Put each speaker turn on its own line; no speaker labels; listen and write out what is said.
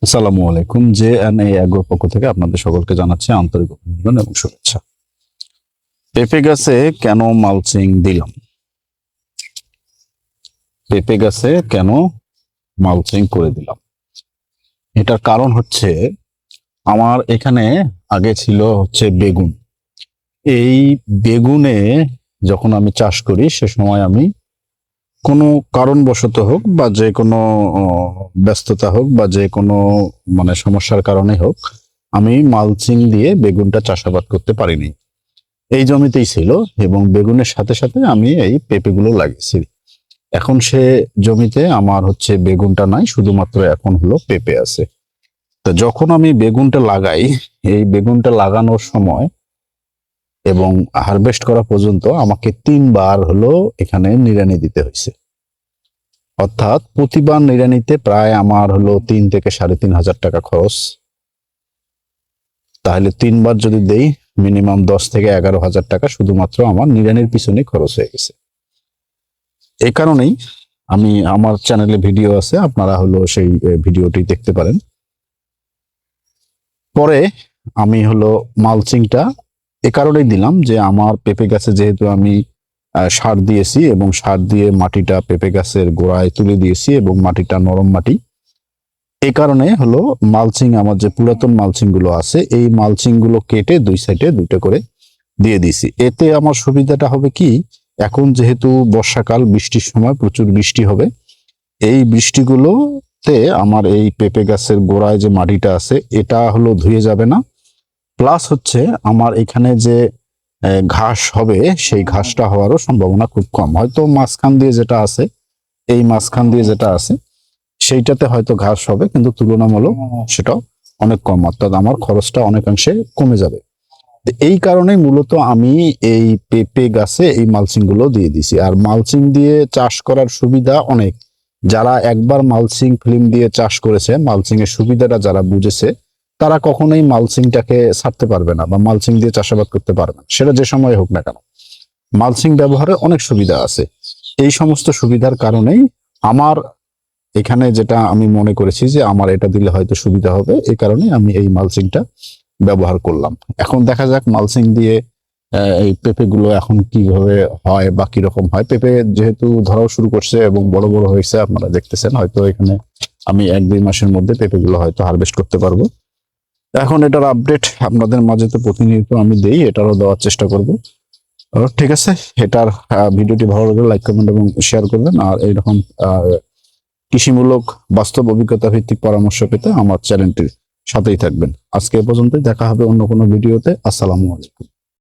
আসসালামু আলাইকুম। JNA এগ্রোর পক্ষ থেকে আপনাদের সকলকে জানাচ্ছি আন্তরিক অভিনন্দন এবং শুভেচ্ছা। পেঁপে গাছে কেন মালচিং দিলাম? পেঁপে গাছে কেন মালচিং করে দিলাম, এটার কারণ হচ্ছে আমার এখানে আগে ছিল হচ্ছে বেগুন। এই বেগুনে যখন আমি চাষ করি সে সময় আমি কোনো কারণবশত হোক বা যে কোনো ব্যস্ততা হোক বা যে কোনো সমস্যার কারণে হোক, আমি মালচিং দিয়ে বেগুনটা চাষাবাদ করতে পারিনি। এই জমিতেই ছিল এবং বেগুনের সাথে সাথে আমি এই পেঁপেগুলো লাগিয়েছি। এখন সে জমিতে আমার হচ্ছে বেগুনটা নাই, শুধুমাত্র এখন হলো পেঁপে আছে। তো যখন আমি বেগুনটা লাগাই, এই বেগুনটা লাগানোর সময় এবং হারভেস্ট করা পর্যন্ত আমাকে 3বার হলো এখানে নিড়ানি দিতে হয়েছে। অর্থাৎ প্রতিবার নিড়ানিতে প্রায় আমার হলো 3 থেকে 3,500 টাকা খরচ। তাহলে 3বার যদি দেই, মিনিমাম 10 থেকে 11,000 টাকা শুধুমাত্র আমার নিড়ানির পিছনে খরচ হয়ে গেছে। এই কারণেই আমি আমার চ্যানেলে ভিডিও আছে, আপনারা হলো সেই ভিডিওটি দেখতে পারেন। পরে আমি হলো মালচিংটা এ কারণেই দিলাম যে আমার পেঁপে গাছে যেহেতু আমি সার দিয়েছি এবং সার দিয়ে মাটিটা পেঁপে গাছের গোড়ায় তুলে দিয়েছি এবং মাটিটা নরম মাটি, এই কারণে হলো মালচিং, আমার যে পুরাতন মালচিং গুলো আছে এই মালচিং গুলো কেটে 2 সাইডে 2টা করে দিয়ে দিছি। এতে আমার সুবিধাটা হবে কি, এখন যেহেতু বর্ষাকাল, বৃষ্টির সময় প্রচুর বৃষ্টি হবে, এই বৃষ্টিগুলোতে আমার এই পেঁপে গাছের গোড়ায় যে মাটিটা আছে এটা হলো ধুয়ে যাবে না। প্লাস হচ্ছে আমার এখানে যে ঘাস হবে সেই ঘাসটা হওয়ারও সম্ভাবনা খুব কম। হয়তো মাঝখান দিয়ে যেটা আছে, এই মাঝখান দিয়ে যেটা আছে সেইটাতে হয়তো ঘাস হবে, কিন্তু তুলনামূলক সেটাও অনেক কম, অর্থাৎ আমার খরচটা অনেকাংশে কমে যাবে। এই কারণে মূলত আমি এই পেঁপে গাছে এই মালচিং গুলো দিয়ে দিছি। আর মালচিং দিয়ে চাষ করার সুবিধা অনেক। যারা একবার মালচিং ফিল্ম দিয়ে চাষ করেছে, মালচিং এর সুবিধাটা যারা বুঝেছে, তারা কখনোই মালচিংটাকে ছাড়তে পারবে না বা মালচিং দিয়ে চাষাবাদ করতে পারবে না, সেটা যে সময় হোক না কেন। মালচিং ব্যবহারে অনেক সুবিধা আছে। এই সমস্ত সুবিধার কারণেই আমার এখানে যেটা আমি মনে করেছি যে আমার এটা দিলে হয়তো সুবিধা হবে, এই কারণে আমি এই মালচিংটা ব্যবহার করলাম। এখন দেখা যাক মালচিং দিয়ে এই পেঁপে গুলো এখন কিভাবে হয় বা কিরকম হয়। পেঁপে যেহেতু ধরাও শুরু করছে এবং বড় বড় হয়েছে, আপনারা দেখতেছেন, হয়তো এখানে আমি 1-2 মাসের মধ্যে পেঁপে গুলো হয়তো হারভেস্ট করতে পারবো। এখন এটার আপডেট আপনাদের মাঝে তো প্রতিনিয়ত আমি দেই, এটারও দেওয়ার চেষ্টা করব। ঠিক আছে, এটার ভিডিওটি ভালো লাগলে লাইক, কমেন্ট এবং শেয়ার করবেন। আর এইরকম কৃষিমূলক বাস্তব অভিজ্ঞতা ভিত্তিক পরামর্শ পেতে আমার চ্যানেলটির সাথেই থাকবেন। আজকে এ পর্যন্তই, দেখা হবে অন্য কোনো ভিডিওতে। আসসালামু আলাইকুম।